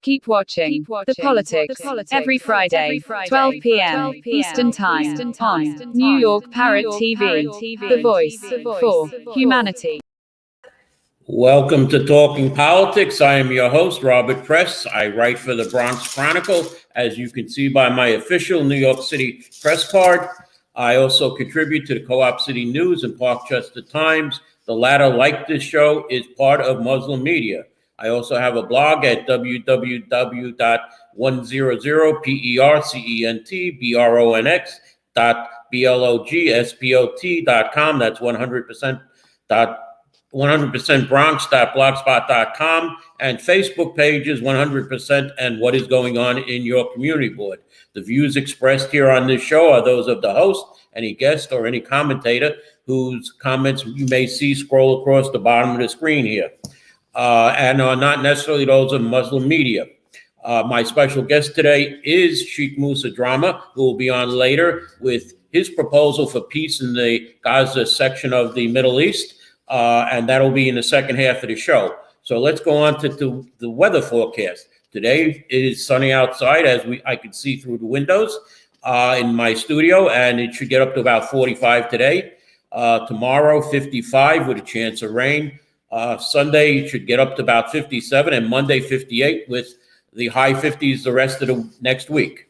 Keep watching The Politics every Friday, 12 p.m. Eastern Time on New York Parrot TV, the voice for humanity. Welcome to Talking Politics. I am your host, Robert Press. I write for the Bronx Chronicle, as you can see by my official New York City press card. I also contribute to the Co-op City News and Parkchester Times. The latter, like this show, is part of Muslim Media. I also have a blog at www.100percentbronx.blogspot.com. That's 100%bronx.blogspot.com, and Facebook pages 100% and What is Going On in Your Community Board. The views expressed here on this show are those of the host, any guest, or any commentator whose comments you may see scroll across the bottom of the screen here, and are not necessarily those of Muslim Media. My special guest today is Sheikh Musa Drama, who will be on later with his proposal for peace in the Gaza section of the Middle East. And that'll be in the second half of the show. So let's go on to the weather forecast. Today it is sunny outside, as I can see through the windows in my studio, and it should get up to about 45 today. Tomorrow, 55 with a chance of rain. Sunday it should get up to about 57, and Monday 58 with the high 50s the rest of the next week.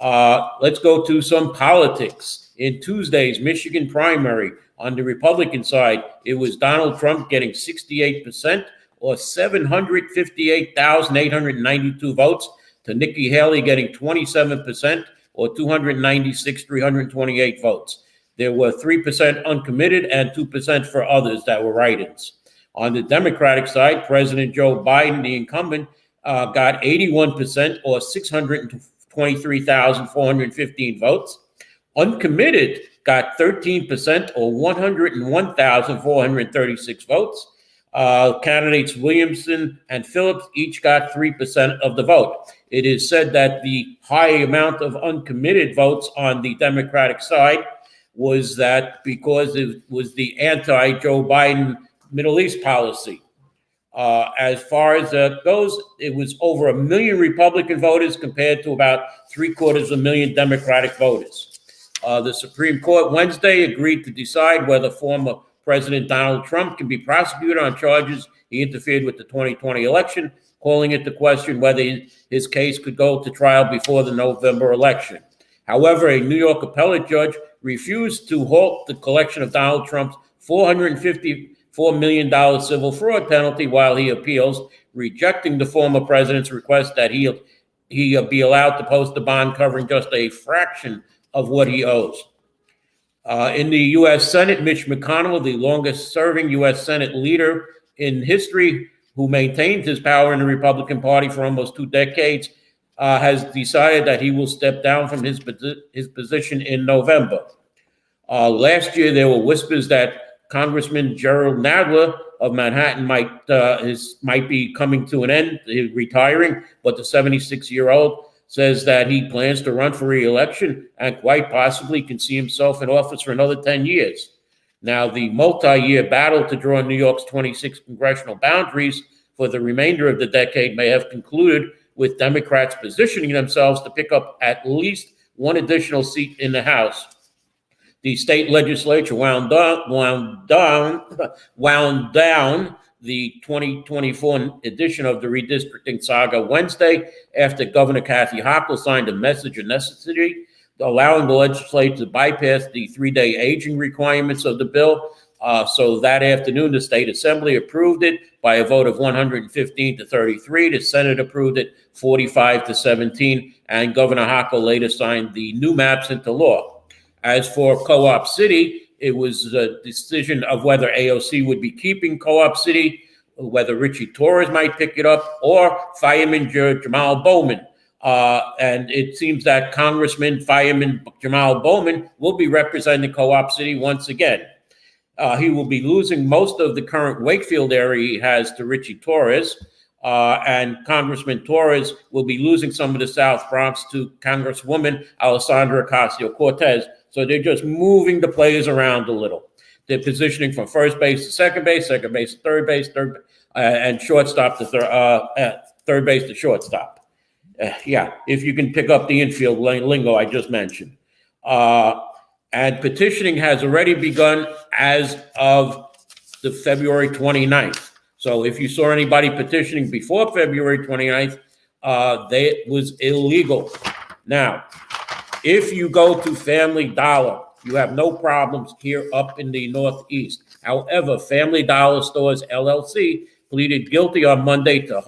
Let's go to some politics. In Tuesday's Michigan primary, on the Republican side, it was Donald Trump getting 68%, or 758,892 votes, to Nikki Haley getting 27%, or 296,328 votes. There were 3% uncommitted and 2% for others that were write-ins. On the Democratic side, President Joe Biden, the incumbent, got 81%, or 623,415 votes. Uncommitted got 13%, or 101,436 votes. Candidates Williamson and Phillips each got 3% of the vote. It is said that the high amount of uncommitted votes on the Democratic side was that because it was the anti-Joe Biden Middle East policy. As far as that goes, it was over 1 million Republican voters compared to about 750,000 Democratic voters. The Supreme Court Wednesday agreed to decide whether former President Donald Trump can be prosecuted on charges he interfered with the 2020 election, calling into question whether his case could go to trial before the November election. However, a New York appellate judge refused to halt the collection of Donald Trump's $454 million civil fraud penalty while he appeals, rejecting the former president's request that he be allowed to post a bond covering just a fraction of what he owes. In the U.S. Senate, Mitch McConnell, the longest-serving U.S. Senate leader in history, who maintained his power in the Republican Party for almost 2 decades, has decided that he will step down from his position in November. Last year, there were whispers that Congressman Gerald Nadler of Manhattan might be coming to an end, retiring, but the 76-year-old says that he plans to run for re-election and quite possibly can see himself in office for another 10 years. Now, the multi-year battle to draw New York's 26 congressional boundaries for the remainder of the decade may have concluded, with Democrats positioning themselves to pick up at least one additional seat in the House. The state legislature wound down the 2024 edition of the redistricting saga Wednesday after Governor Kathy Hochul signed a message of necessity, allowing the legislature to bypass the 3-day aging requirements of the bill. So that afternoon, the state assembly approved it by a vote of 115 to 33. The Senate approved it 45 to 17, and Governor Hochul later signed the new maps into law. As for Co-op City, it was a decision of whether AOC would be keeping Co-op City, whether Richie Torres might pick it up, or Fireman Jamal Bowman. And it seems that Fireman Jamal Bowman will be representing Co-op City once again. He will be losing most of the current Wakefield area he has to Richie Torres, and Congressman Torres will be losing some of the South Bronx to Congresswoman Alessandra Ocasio-Cortez. So they're just moving the players around a little. They're positioning from first base to second base to third base, and shortstop to third base to shortstop. Yeah, if you can pick up the infield lingo I just mentioned. And petitioning has already begun as of the February 29th. So if you saw anybody petitioning before February 29th, it was illegal. Now, if you go to Family Dollar, you have no problems here up in the Northeast. However, Family Dollar Stores LLC pleaded guilty on Monday to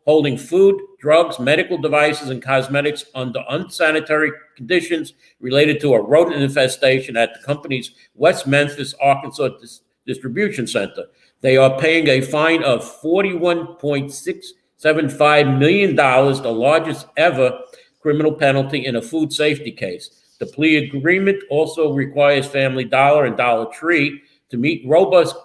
holding food, drugs, medical devices, and cosmetics under unsanitary conditions related to a rodent infestation at the company's West Memphis, Arkansas distribution center. They are paying a fine of $41.675 million, the largest ever criminal penalty in a food safety case. The plea agreement also requires Family Dollar and Dollar Tree to meet robust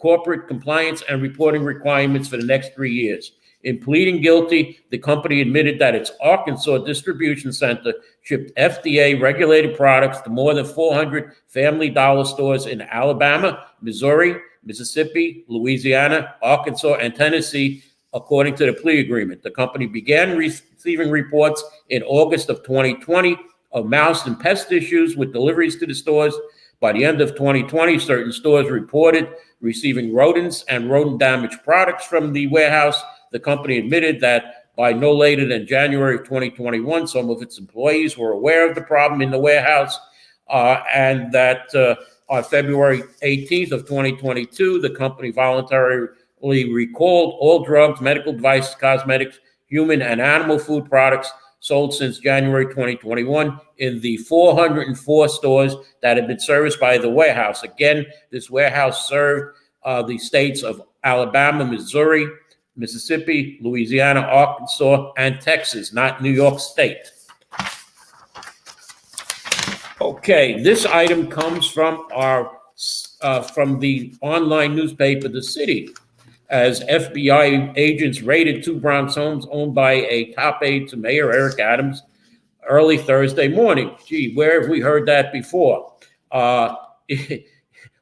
corporate compliance and reporting requirements for the next 3 years. In pleading guilty, the company admitted that its Arkansas distribution center shipped FDA-regulated products to more than 400 Family Dollar stores in Alabama, Missouri, Mississippi, Louisiana, Arkansas, and Tennessee, according to the plea agreement. The company began receiving reports in August of 2020 of mouse and pest issues with deliveries to the stores. By the end of 2020, certain stores reported receiving rodents and rodent damage products from the warehouse. The company admitted that by no later than January of 2021, some of its employees were aware of the problem in the warehouse, and that on February 18th of 2022, the company voluntarily recalled all drugs, medical devices, cosmetics, human and animal food products sold since January 2021 in the 404 stores that had been serviced by the warehouse. Again, this warehouse served the states of Alabama, Missouri, Mississippi, Louisiana, Arkansas, and Texas, not New York State. Okay, this item comes from from the online newspaper, The City, as FBI agents raided 2 Bronx homes owned by a top aide to Mayor Eric Adams early Thursday morning. Gee, where have we heard that before?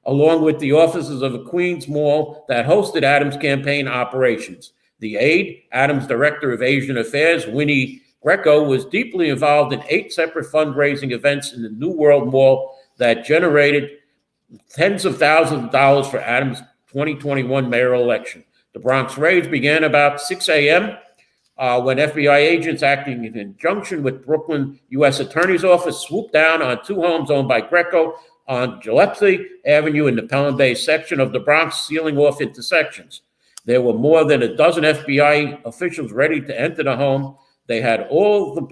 Along with the offices of a Queens mall that hosted Adams' campaign operations. The aide, Adams' director of Asian Affairs, Winnie Greco, was deeply involved in 8 separate fundraising events in the New World Mall that generated tens of thousands of dollars for Adams' 2021 mayoral election. The Bronx raids began about 6 a.m. When FBI agents acting in conjunction with Brooklyn U.S. Attorney's Office swooped down on 2 homes owned by Greco on Gillespie Avenue in the Pelham Bay section of the Bronx, sealing off intersections. There were more than a dozen FBI officials ready to enter the home. They had all the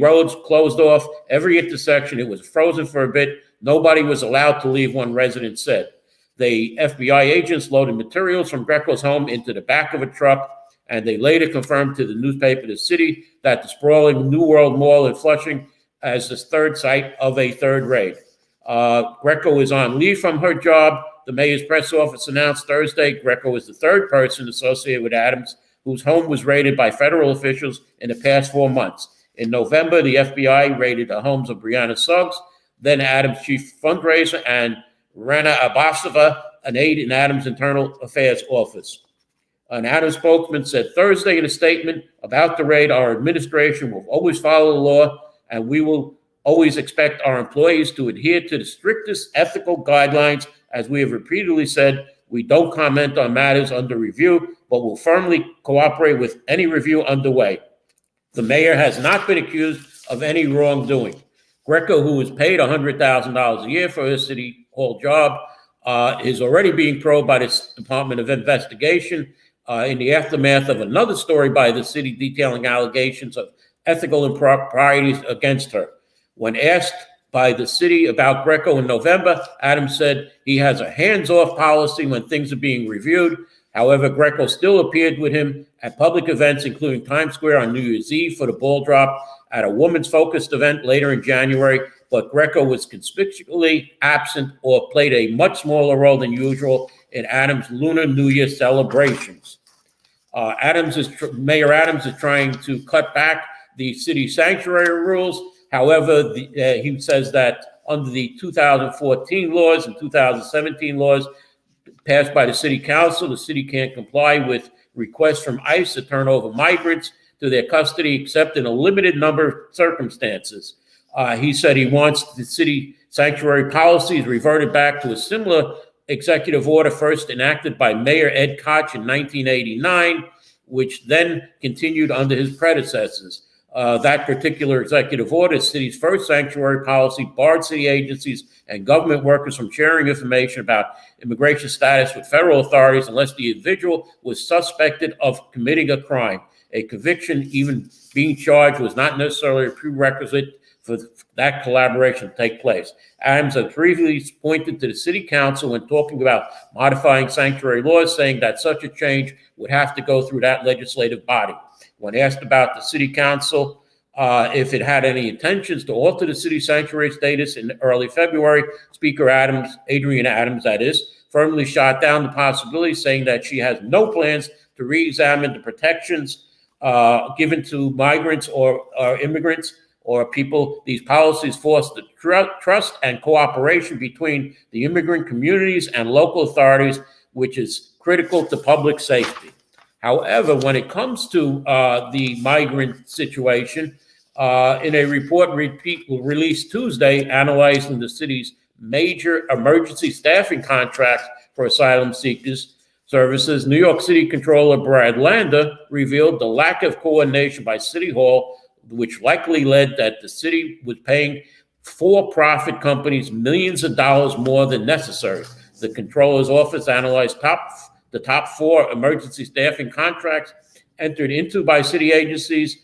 roads closed off, every intersection. It was frozen for a bit. Nobody was allowed to leave, one resident said. The FBI agents loaded materials from Greco's home into the back of a truck, and they later confirmed to the newspaper The City that the sprawling New World Mall in Flushing as the third site of a third raid. Greco is on leave from her job. The mayor's press office announced Thursday Greco is the 3rd person associated with Adams whose home was raided by federal officials in the past 4 months. In November, the FBI raided the homes of Brianna Suggs, then Adams' chief fundraiser, and Rana Abbasova, an aide in Adams' internal affairs office. An Adams spokesman said Thursday in a statement about the raid, our administration will always follow the law, and we will always expect our employees to adhere to the strictest ethical guidelines. As we have repeatedly said, we don't comment on matters under review, but will firmly cooperate with any review underway. The mayor has not been accused of any wrongdoing. Greco, who was paid $100,000 a year for his city hall job, is already being probed by the Department of Investigation in the aftermath of another story by the city detailing allegations of ethical improprieties against her. When asked by the city about Greco in November, Adams said he has a hands-off policy when things are being reviewed. However, Greco still appeared with him at public events, including Times Square on New Year's Eve for the ball drop, at a women's-focused event later in January, but Greco was conspicuously absent or played a much smaller role than usual in Adams' Lunar New Year celebrations. Mayor Adams is trying to cut back the city sanctuary rules. However, he says that under the 2014 laws and 2017 laws passed by the city council, the city can't comply with requests from ICE to turn over migrants to their custody, except in a limited number of circumstances. He said he wants the city sanctuary policies reverted back to a similar executive order first enacted by Mayor Ed Koch in 1989, which then continued under his predecessors. That particular executive order, city's first sanctuary policy, barred city agencies and government workers from sharing information about immigration status with federal authorities unless the individual was suspected of committing a crime. A conviction, even being charged, was not necessarily a prerequisite for that collaboration to take place. Adams had previously pointed to the city council when talking about modifying sanctuary laws, saying that such a change would have to go through that legislative body. When asked about the city council, if it had any intentions to alter the city sanctuary status in early February, Speaker Adams, Adrienne Adams, that is, firmly shot down the possibility, saying that she has no plans to re-examine the protections given to migrants or immigrants or people. These policies foster trust and cooperation between the immigrant communities and local authorities, which is critical to public safety. However, when it comes to the migrant situation, in a report released Tuesday analyzing the city's major emergency staffing contracts for asylum seekers services, New York City Controller Brad Lander revealed the lack of coordination by City Hall, which likely led that the city was paying for-profit companies millions of dollars more than necessary. The Controller's office analyzed the top 4 emergency staffing contracts entered into by city agencies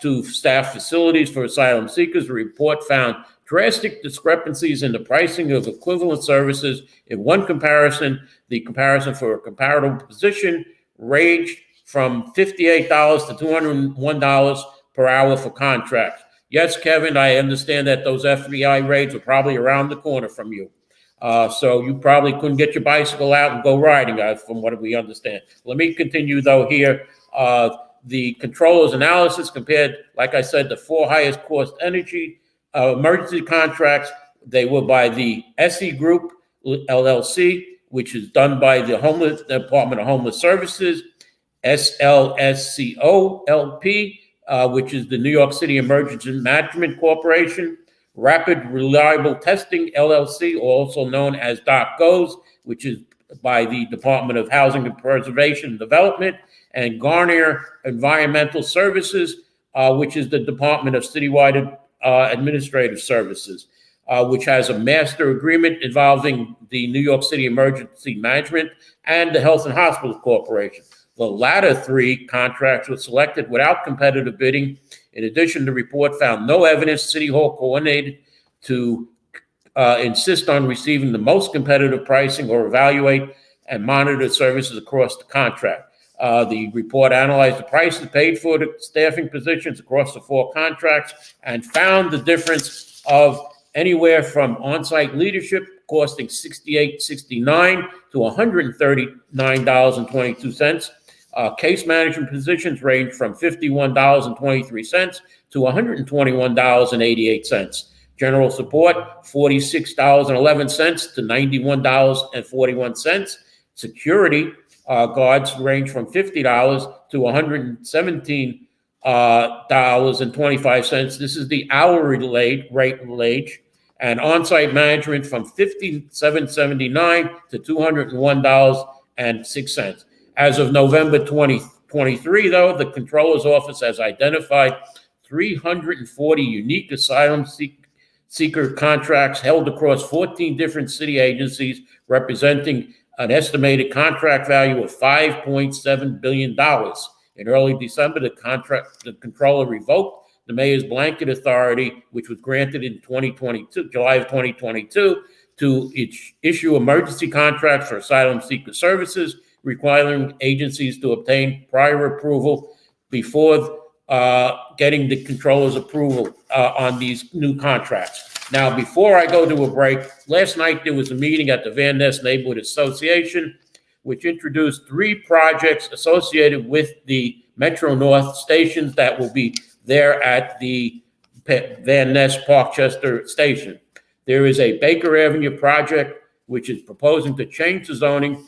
to staff facilities for asylum seekers. The report found drastic discrepancies in the pricing of equivalent services. In one comparison, the comparison for a comparable position ranged from $58 to $201 per hour for contracts. Yes, Kevin, I understand that those FBI raids are probably around the corner from you. So you probably couldn't get your bicycle out and go riding, from what we understand. Let me continue, though, here. The controller's analysis compared, like I said, the 4 highest cost energy emergency contracts. They were by the SE Group, LLC, which is done by the Department of Homeless Services, SLSCO, LP, which is the New York City Emergency Management Corporation, Rapid Reliable Testing, LLC, also known as Doc Goes, which is by the Department of Housing and Preservation and Development, and Garnier Environmental Services, which is the Department of Citywide Administrative Services, which has a master agreement involving the New York City Emergency Management and the Health and Hospitals Corporation. The latter 3 contracts were selected without competitive bidding. In addition, the report found no evidence City Hall coordinated to insist on receiving the most competitive pricing or evaluate and monitor services across the contract. The report analyzed the prices paid for the staffing positions across the 4 contracts and found the difference of anywhere from on-site leadership costing $68.69 to $139.22. Case management positions range from $51.23 to $121.88. General support, $46.11 to $91.41. Security guards range from $50 to $117.25. This is the hourly rate wage. And on-site management from $57.79 to $201.06. As of November 2023, though, the Controller's Office has identified 340 unique asylum seeker contracts held across 14 different city agencies, representing an estimated contract value of $5.7 billion. In early December, the Controller revoked the mayor's blanket authority, which was granted in July of 2022, to issue emergency contracts for asylum seeker services, requiring agencies to obtain prior approval before getting the Controller's approval on these new contracts. Now, before I go to a break, last night there was a meeting at the Van Ness Neighborhood Association, which introduced 3 projects associated with the Metro North stations that will be there at the Van Ness Parkchester station. There is a Baker Avenue project, which is proposing to change the zoning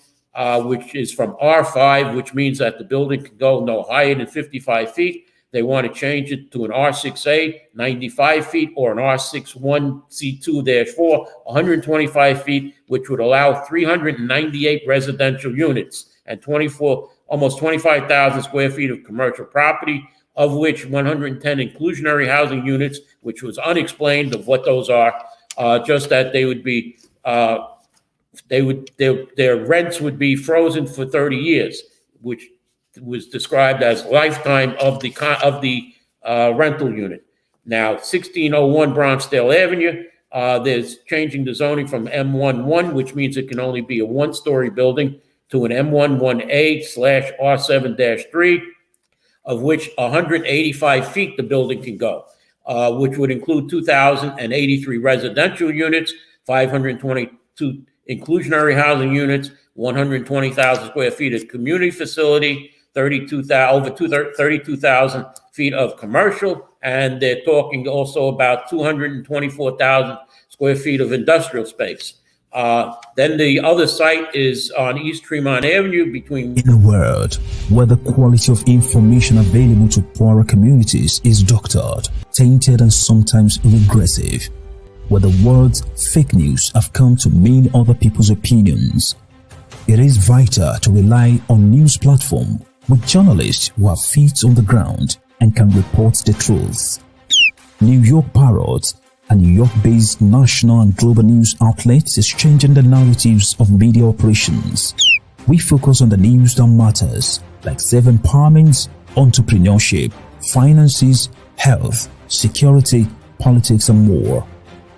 which is from R5, which means that the building can go no higher than 55 feet. They want to change it to an R6A, 95 feet, or an R61C2-4, 125 feet, which would allow 398 residential units and almost 25,000 square feet of commercial property, of which 110 inclusionary housing units, which was unexplained of what those are, just that they would be, their rents would be frozen for 30 years, which was described as lifetime of the rental unit. Now, 1601 Bronxdale Avenue, there's changing the zoning from M11, which means it can only be a one-story building, to an M11A/R7-3, of which 185 feet the building can go, which would include 2,083 residential units, 522 inclusionary housing units, 120,000 square feet of community facility, 32,000 feet of commercial, and they're talking also about 224,000 square feet of industrial space. Then the other site is on East Tremont Avenue between... In a world where the quality of information available to poorer communities is doctored, tainted, and sometimes regressive, where the words fake news have come to mean other people's opinions, it is vital to rely on news platforms with journalists who have feet on the ground and can report the truth. New York Parrot, a New York-based national and global news outlet, is changing the narratives of media operations. We focus on the news that matters, like self-empowerment, entrepreneurship, finances, health, security, politics, and more.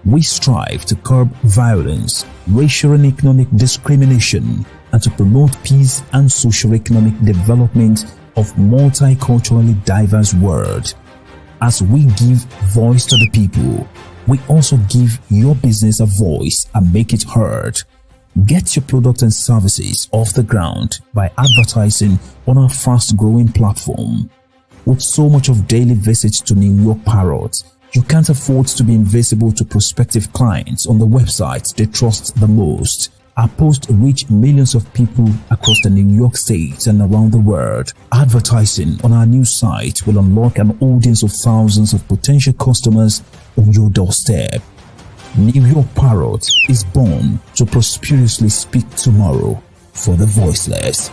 We strive to curb violence, racial and economic discrimination, and to promote peace and socio-economic development of multiculturally diverse world. As we give voice to the people, we also give your business a voice and make it heard. Get your product and services off the ground by advertising on our fast-growing platform. With so much of daily visits to New York Parrot, you can't afford to be invisible to prospective clients on the websites they trust the most. Our posts reach millions of people across the New York State and around the world. Advertising on our new site will unlock an audience of thousands of potential customers on your doorstep. New York Parrot is born to prosperously speak tomorrow for the voiceless.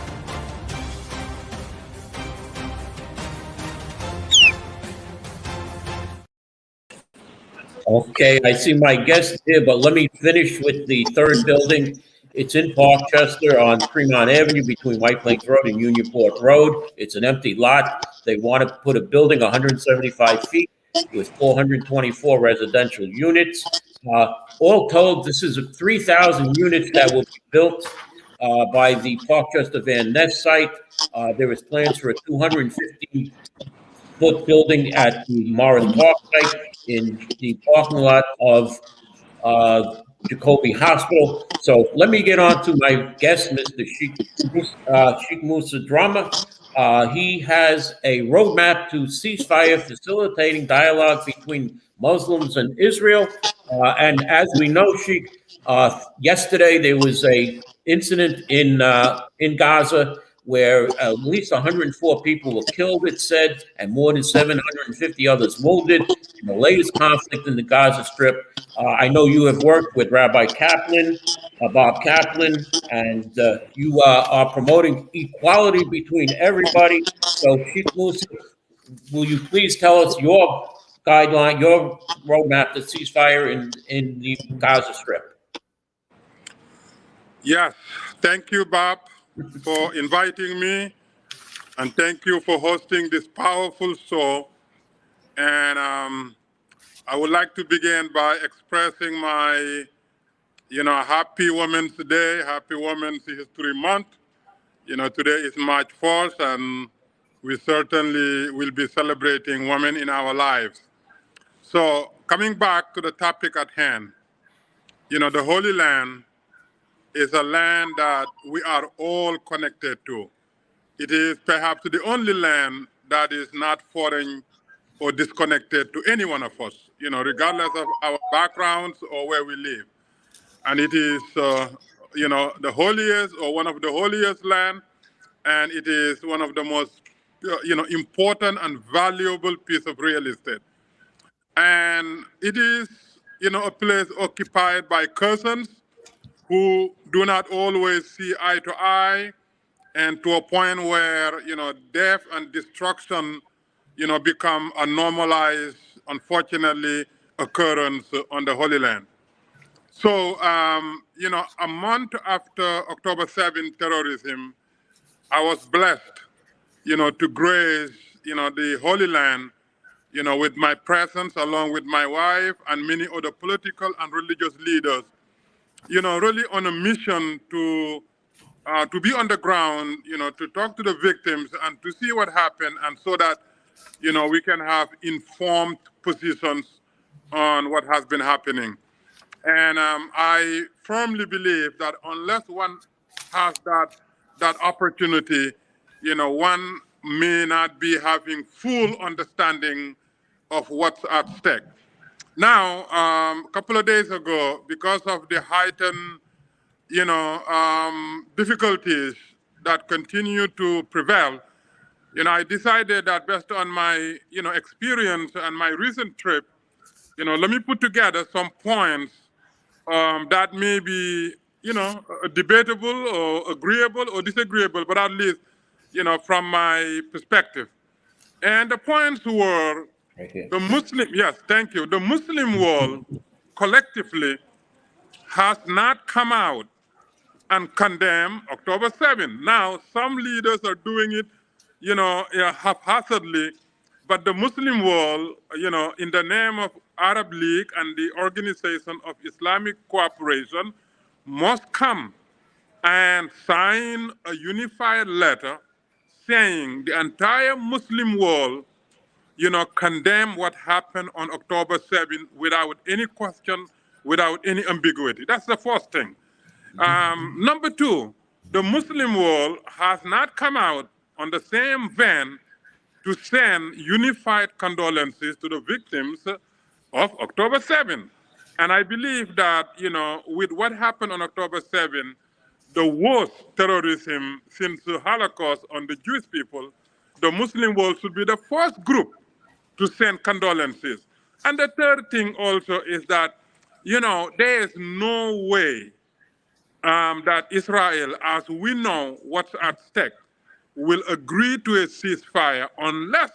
Okay, I see my guest here, but let me finish with the third building. It's in Parkchester on Tremont Avenue between White Plains Road and Unionport Road. It's an empty lot. They want to put a building 175 feet with 424 residential units. All told, this is 3,000 units that will be built by the Parkchester Van Ness site. There is plans for a 250-foot building at the Morris Park site in the parking lot of Jacoby Hospital. So let me get on to my guest, Mr. Sheikh Musa Drama. He has a roadmap to ceasefire, facilitating dialogue between Muslims and Israel. And as we know, Sheikh, yesterday there was a incident in Gaza where at least 104 people were killed, it said, and more than 750 others wounded in the latest conflict in the Gaza Strip. I know you have worked with Rabbi Kaplan, Bob Kaplan, and you are promoting equality between everybody. So, Sheikh Musa, will you please tell us your guideline, your roadmap to ceasefire in the Gaza Strip? Yes, thank you, Bob, for inviting me, and thank you for hosting this powerful show. And I would like to begin by expressing my, happy Women's Day, happy Women's History Month. Today is March 4th, and we certainly will be celebrating women in our lives. So coming back to the topic at hand, the Holy Land is a land that we are all connected to. It is perhaps the only land that is not foreign or disconnected to any one of us, regardless of our backgrounds or where we live. And it is, the holiest or one of the holiest land, and it is one of the most, important and valuable piece of real estate. And it is, a place occupied by cousins who do not always see eye to eye, and to a point where, death and destruction, become a normalized, unfortunately, occurrence on the Holy Land. So, a month after October 7th terrorism, I was blessed, to grace, the Holy Land, with my presence along with my wife and many other political and religious leaders, really on a mission to be on the ground, to talk to the victims and to see what happened, and so that, we can have informed positions on what has been happening. And I firmly believe that unless one has that opportunity, one may not be having full understanding of what's at stake. Now, a couple of days ago, because of the heightened, difficulties that continue to prevail, I decided that based on my, experience and my recent trip, let me put together some points that may be, debatable or agreeable or disagreeable, but at least, from my perspective. And the points were the Muslim, yes, thank you. The Muslim world collectively has not come out and condemn October 7th. Now, some leaders are doing it, haphazardly, but the Muslim world, in the name of Arab League and the Organization of Islamic Cooperation, must come and sign a unified letter saying the entire Muslim world, condemn what happened on October 7th without any question, without any ambiguity. That's the first thing. Number two, the Muslim world has not come out on the same vein to send unified condolences to the victims of October 7th. And I believe that, with what happened on October 7th, the worst terrorism since the Holocaust on the Jewish people, the Muslim world should be the first group to send condolences. And the third thing also is that, there is no way that Israel, as we know what's at stake, will agree to a ceasefire unless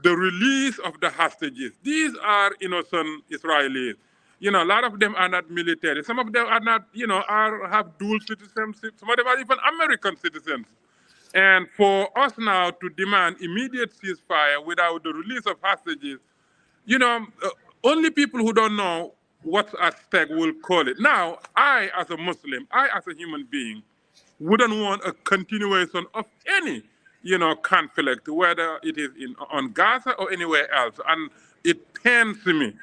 the release of the hostages. These are innocent Israelis. A lot of them are not military. Some of them are not, have dual citizenship. Some of them are even American citizens. And for us now to demand immediate ceasefire without the release of hostages, only people who don't know what's at stake will call it. Now, I as a Muslim, I as a human being, wouldn't want a continuation of any, conflict, whether it is on Gaza or anywhere else. And it pains me,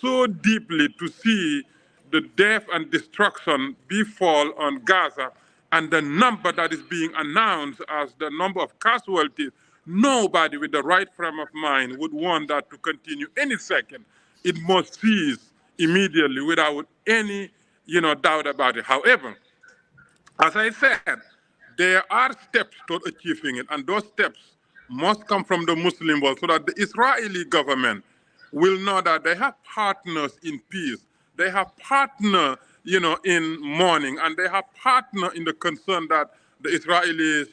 so deeply to see the death and destruction befall on Gaza, and the number that is being announced as the number of casualties. Nobody with the right frame of mind would want that to continue any second. It must cease immediately without any, doubt about it. However, as I said, there are steps toward achieving it, and those steps must come from the Muslim world so that the Israeli government will know that they have partners in peace. They have partners, in mourning, and they have partners in the concern that the Israelis,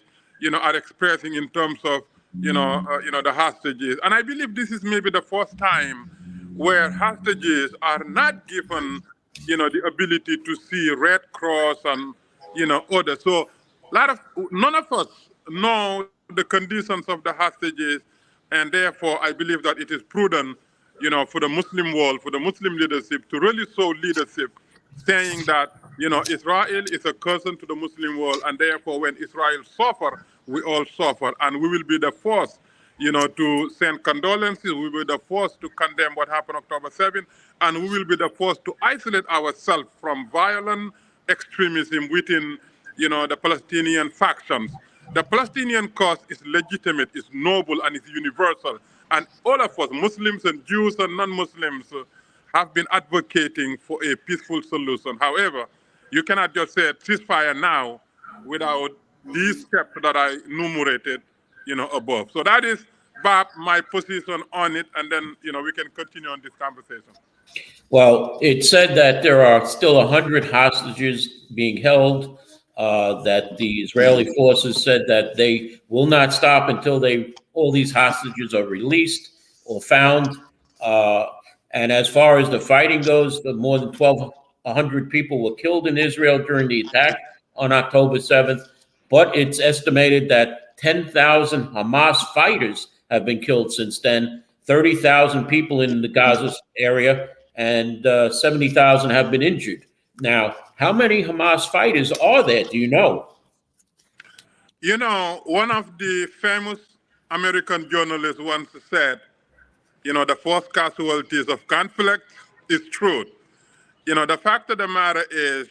are expressing in terms of, the hostages. And I believe this is maybe the first time where hostages are not given, the ability to see Red Cross and, others. So none of us know the conditions of the hostages, and therefore I believe that it is prudent, for the Muslim world, for the Muslim leadership to really show leadership, saying that, Israel is a cousin to the Muslim world, and therefore when Israel suffer, we all suffer, and we will be the first, to send condolences. We will be the first to condemn what happened October 7th, and we will be the first to isolate ourselves from violent extremism within, the Palestinian factions. The Palestinian cause is legitimate, is noble, and is universal. And all of us, Muslims and Jews and non-Muslims, have been advocating for a peaceful solution. However, You cannot just say ceasefire now without these steps that I enumerated, above. So that is, Bob, my position on it, and then, we can continue on this conversation. Well, it said that there are still 100 hostages being held, that the Israeli forces said that they will not stop until all these hostages are released or found. And as far as the fighting goes, more than 1,200 people were killed in Israel during the attack on October 7th. But it's estimated that 10,000 Hamas fighters have been killed since then, 30,000 people in the Gaza area, and 70,000 have been injured. Now, how many Hamas fighters are there? Do you know? One of the famous American journalists once said, the first casualties of conflict is truth. The fact of the matter is,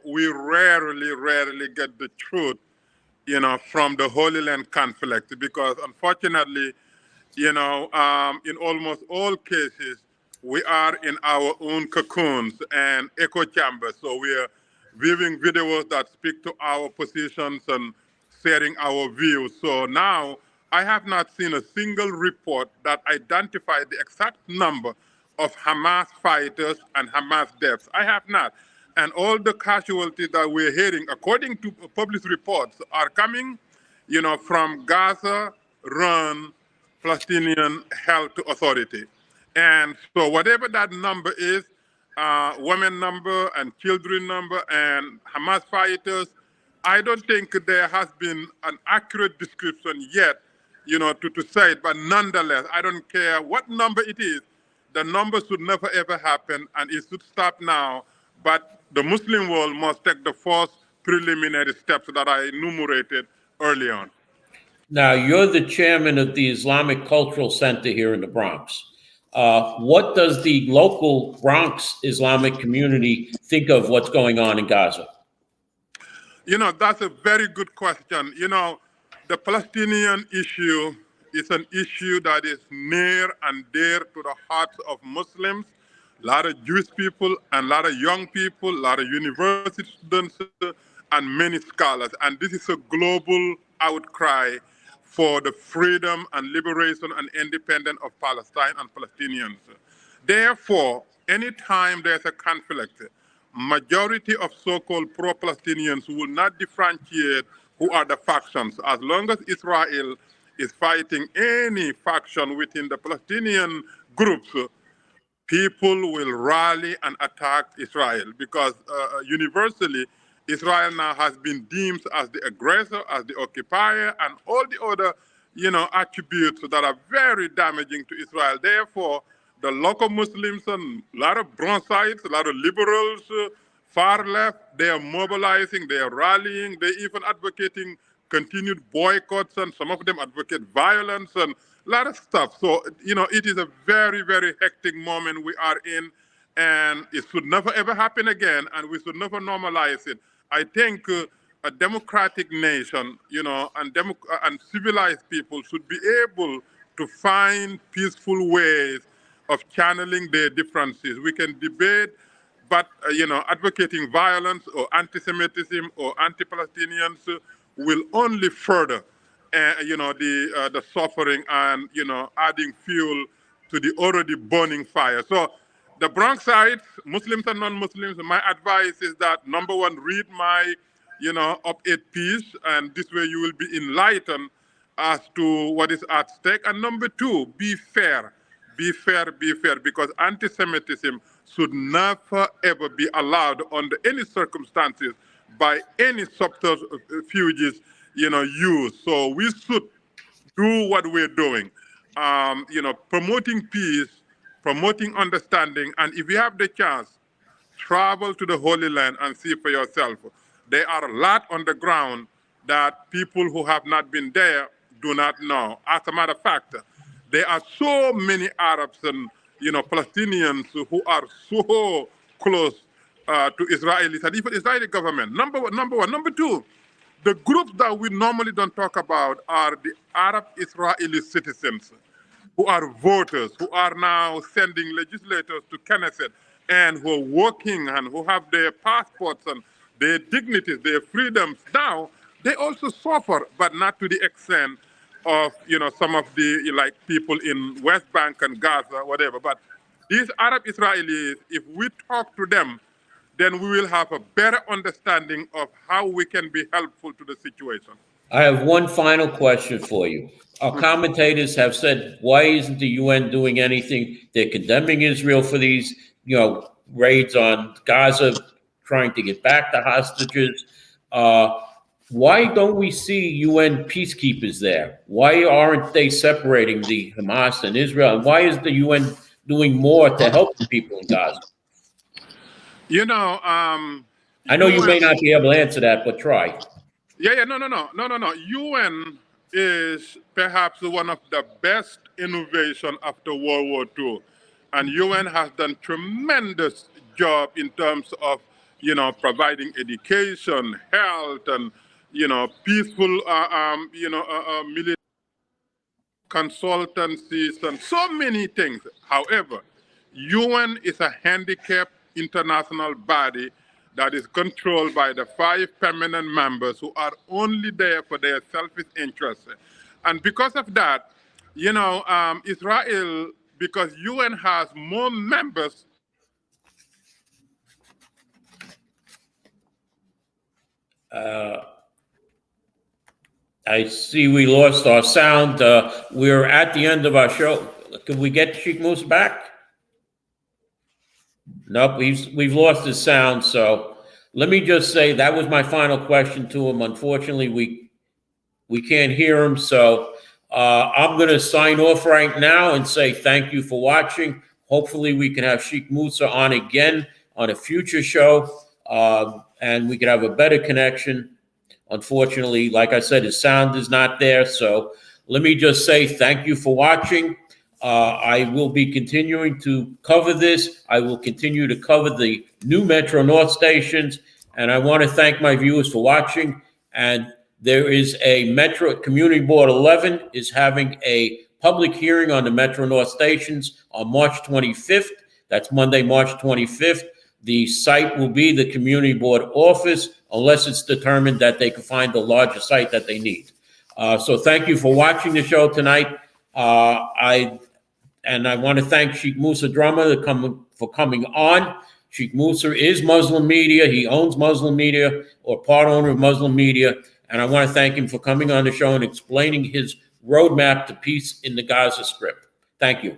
we rarely get the truth, from the Holy Land conflict, because unfortunately, in almost all cases, we are in our own cocoons and echo chambers. So we are viewing videos that speak to our positions and sharing our views. So now I have not seen a single report that identified the exact number of Hamas fighters and Hamas deaths. I have not. And all the casualties that we're hearing, according to published reports, are coming, from Gaza-run Palestinian Health Authority. And so whatever that number is, women number and children number and Hamas fighters, I don't think there has been an accurate description yet, to say it. But nonetheless, I don't care what number it is. The number should never ever happen, and it should stop now. But the Muslim world must take the first preliminary steps that I enumerated early on. Now, you're the chairman of the Islamic Cultural Center here in the Bronx. What does the local Bronx Islamic community think of what's going on in Gaza? That's a very good question. The Palestinian issue is an issue that is near and dear to the hearts of Muslims, a lot of Jewish people, and a lot of young people, a lot of university students, and many scholars. And this is a global outcry for the freedom and liberation and independence of Palestine and Palestinians. Therefore, anytime there's a conflict, majority of so-called pro-Palestinians will not differentiate who are the factions. As long as Israel is fighting any faction within the Palestinian groups, people will rally and attack Israel, because universally, Israel now has been deemed as the aggressor, as the occupier, and all the other, attributes that are very damaging to Israel. Therefore, the local Muslims and a lot of Bronxites, a lot of liberals, far left, they are mobilizing, they are rallying, they're even advocating continued boycotts, and some of them advocate violence and a lot of stuff. So, it is a very, very hectic moment we are in, and it should never ever happen again, and we should never normalize it. I think a democratic nation, and civilized people should be able to find peaceful ways of channeling their differences. We can debate, but advocating violence or anti-Semitism or anti-Palestinians will only further, the suffering and adding fuel to the already burning fire. So, the Bronxites, Muslims and non-Muslims, my advice is that, number one, read my, op-ed piece, and this way you will be enlightened as to what is at stake. And number two, be fair. Be fair, because anti-Semitism should never, ever be allowed under any circumstances by any subterfuges, used. So we should do what we're doing, promoting peace, promoting understanding, and if you have the chance, travel to the Holy Land and see for yourself. There are a lot on the ground that people who have not been there do not know. As a matter of fact, there are so many Arabs and Palestinians who are so close to Israelis and even Israeli government. Number one. Number two, the groups that we normally don't talk about are the Arab Israeli citizens who are voters, who are now sending legislators to Knesset. and who are working and who have their passports and their dignities, their freedoms now, they also suffer, but not to the extent of, some of the like people in West Bank and Gaza, whatever. But these Arab Israelis, if we talk to them, then we will have a better understanding of how we can be helpful to the situation. I have one final question for you. Our commentators have said, why isn't the UN doing anything? They're condemning Israel for these, raids on Gaza, trying to get back the hostages. Why don't we see UN peacekeepers there? Why aren't they separating the Hamas and Israel? And why is the UN doing more to help the people in Gaza? I know you may not be able to answer that, but try. No. UN is perhaps one of the best innovation after World War II. And UN has done tremendous job in terms of, providing education, health, and, peaceful, military consultancies and so many things. However, UN is a handicapped international body that is controlled by the 5 permanent members who are only there for their selfish interests. And because of that, Israel, because UN has more members. I see we lost our sound. We're at the end of our show. Could we get Sheikh Musa back? Nope, we've lost his sound. So let me just say that was my final question to him. Unfortunately, we can't hear him. So I'm going to sign off right now and say thank you for watching. Hopefully, we can have Sheikh Musa on again on a future show, and we can have a better connection. Unfortunately, like I said, his sound is not there. So let me just say thank you for watching. I will be continuing to cover this. I will continue to cover the new Metro North stations. And I want to thank my viewers for watching. And there is a Metro Community Board 11 is having a public hearing on the Metro North stations on March 25th. That's Monday, March 25th. The site will be the Community Board office, unless it's determined that they can find a larger site that they need. So thank you for watching the show tonight. I want to thank Sheikh Musa Drummer for coming on. Sheikh Musa is Muslim Media. He owns Muslim Media, or part owner of Muslim Media. And I want to thank him for coming on the show and explaining his roadmap to peace in the Gaza Strip. Thank you.